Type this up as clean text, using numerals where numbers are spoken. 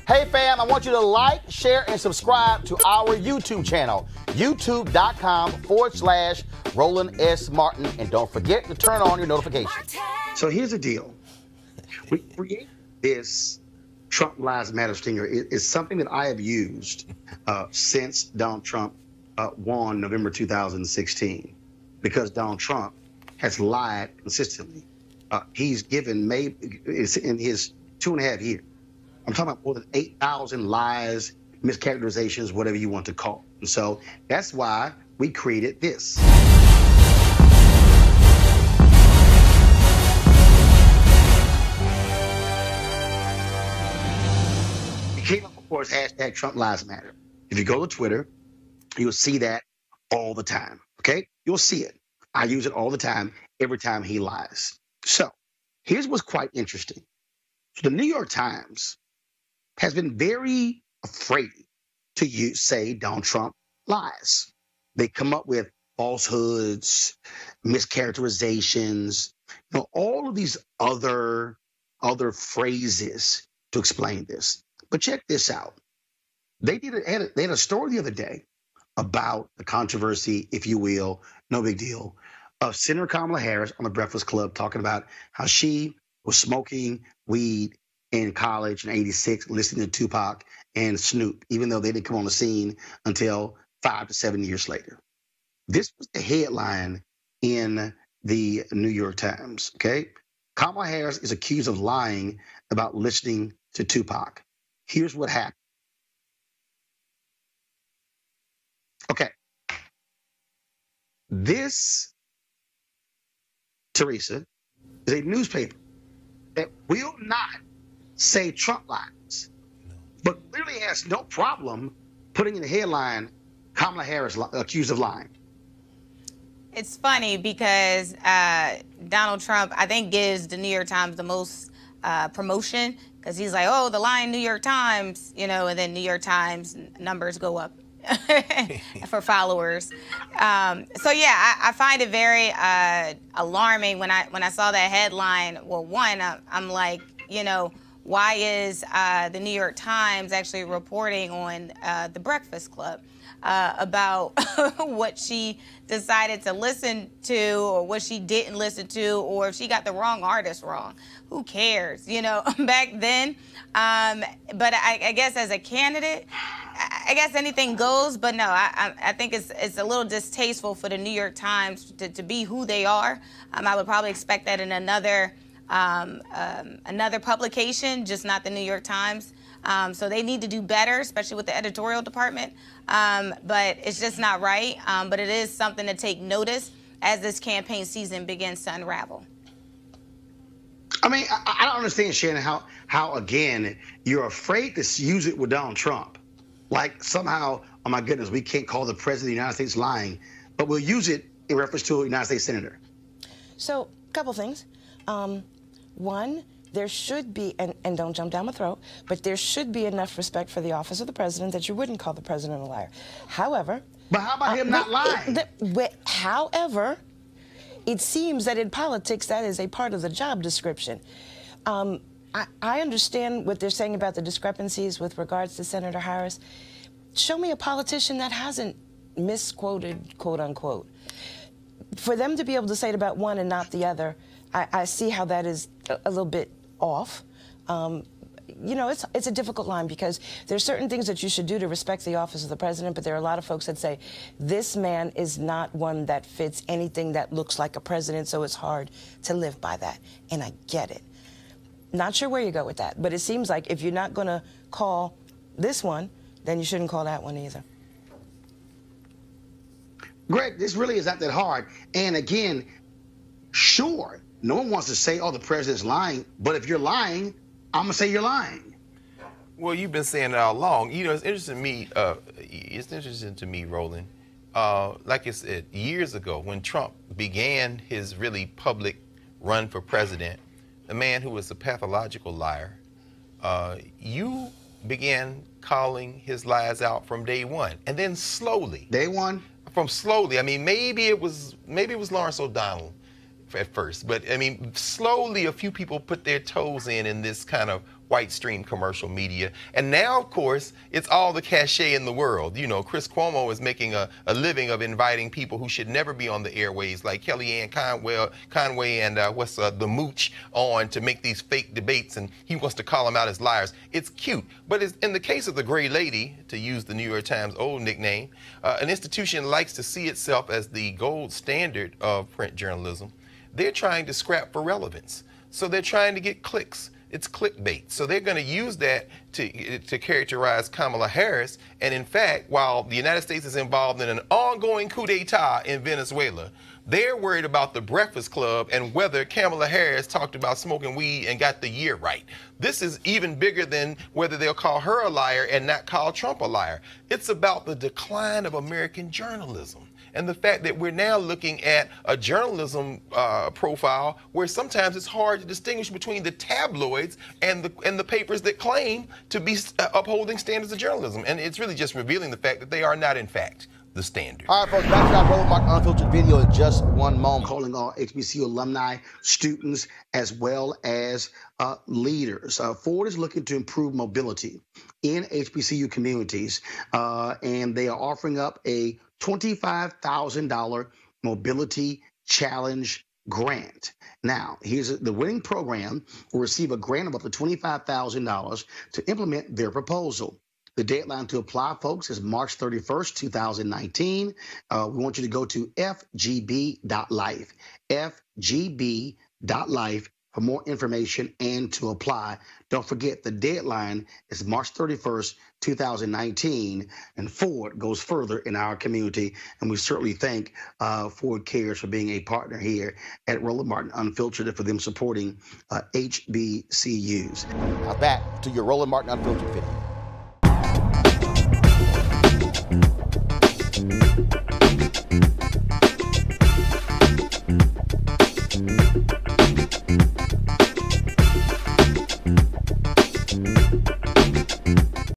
Hey fam, I want you to like, share, and subscribe to our YouTube channel, youtube.com/Roland S. Martin. And don't forget to turn on your notifications. So here's the deal. We create this Trump Lives Matter stinger. It's something that I have used since Donald Trump won November 2016, because Donald Trump has lied consistently. He's given maybe in his 2.5 years. I'm talking about more than 8,000 lies, mischaracterizations, whatever you want to call it. And so that's why we created this. It came up, of course, hashtag Trump Lives Matter. If you go to Twitter, you'll see that all the time, okay? You'll see it. I use it all the time, every time he lies. So here's what's quite interesting. So the New York Times has been very afraid to say Donald Trump lies. They come up with falsehoods, mischaracterizations, all of these other phrases to explain this. But check this out. They had a story the other day about the controversy, if you will, no big deal, of Senator Kamala Harris on the Breakfast Club talking about how she was smoking weed in college in '86, listening to Tupac and Snoop, even though they didn't come on the scene until 5 to 7 years later. This was the headline in the New York Times, okay? Kamala Harris is accused of lying about listening to Tupac. Here's what happened. Okay. This, Teresa, is a newspaper that will not say Trump lies, but clearly has no problem putting in the headline, Kamala Harris accused of lying. It's funny because Donald Trump, I think, gives the New York Times the most promotion, because he's like, oh, the lying New York Times, and then New York Times numbers go up for followers. So yeah, I find it very alarming when I saw that headline. Well, one, I'm like, why is the New York Times actually reporting on the Breakfast Club about what she decided to listen to, or what she didn't listen to, or if she got the wrong artist wrong? Who cares, back then? But I guess as a candidate, I guess anything goes. But no, I think it's a little distasteful for the New York Times to be who they are. I would probably expect that in another publication, just not the New York Times. So they need to do better, especially with the editorial department. But it's just not right. But it is something to take notice as this campaign season begins to unravel. I mean, I don't understand, Shannon, how again, you're afraid to use it with Donald Trump. Like somehow, oh my goodness, we can't call the president of the United States lying, but we'll use it in reference to a United States senator. So, a couple things. One, there should be, and don't jump down my throat, but there should be enough respect for the office of the president that you wouldn't call the president a liar. However... But how about him not lying? However, it seems that in politics that is a part of the job description. I understand what they're saying about the discrepancies with regards to Senator Harris. Show me a politician that hasn't misquoted, quote unquote. For them to be able to say it about one and not the other, I see how that is a little bit off. It's a difficult line, because there's certain things that you should do to respect the office of the president, but there are a lot of folks that say, this man is not one that fits anything that looks like a president, so it's hard to live by that. And I get it. Not sure where you go with that, but it seems like if you're not going to call this one, then you shouldn't call that one either. Greg, this really is not that hard. And again, sure, no one wants to say, oh, the president's lying, but if you're lying, I'm going to say you're lying. Well, you've been saying it all along. It's interesting to me, Roland, like I said, years ago when Trump began his really public run for president, a man who was a pathological liar, you began calling his lies out from day one, and then slowly. Day one? From slowly. I mean, maybe it was Lawrence O'Donnell at first, but I mean, slowly a few people put their toes in this kind of white stream commercial media. And now, of course, it's all the cachet in the world. You know, Chris Cuomo is making a living of inviting people who should never be on the airways, like Kellyanne Conway and the Mooch, on to make these fake debates, and he wants to call them out as liars. It's cute, but it's, in the case of the Gray Lady, to use the New York Times old nickname, an institution likes to see itself as the gold standard of print journalism. They're trying to scrap for relevance. So they're trying to get clicks. It's clickbait. So they're going to use that to characterize Kamala Harris. And in fact, while the United States is involved in an ongoing coup d'etat in Venezuela, they're worried about the Breakfast Club and whether Kamala Harris talked about smoking weed and got the year right. This is even bigger than whether they'll call her a liar and not call Trump a liar. It's about the decline of American journalism. And the fact that we're now looking at a journalism profile where sometimes it's hard to distinguish between the tabloids and the papers that claim to be upholding standards of journalism. And it's really just revealing the fact that they are not, in fact, the standard. All right, folks, back to our Roland Martin Unfiltered video in just one moment. Calling all HBCU alumni, students, as well as leaders. Ford is looking to improve mobility in HBCU communities, and they are offering up a $25,000 mobility challenge grant. Now, here's the winning program will receive a grant of up to $25,000 to implement their proposal. The deadline to apply, folks, is March 31st, 2019. We want you to go to FGB.Life, FGB.Life for more information and to apply. Don't forget, the deadline is March 31st, 2019, and Ford goes further in our community, and we certainly thank Ford Cares for being a partner here at Roland Martin Unfiltered and for them supporting HBCUs. Now back to your Roland Martin Unfiltered video.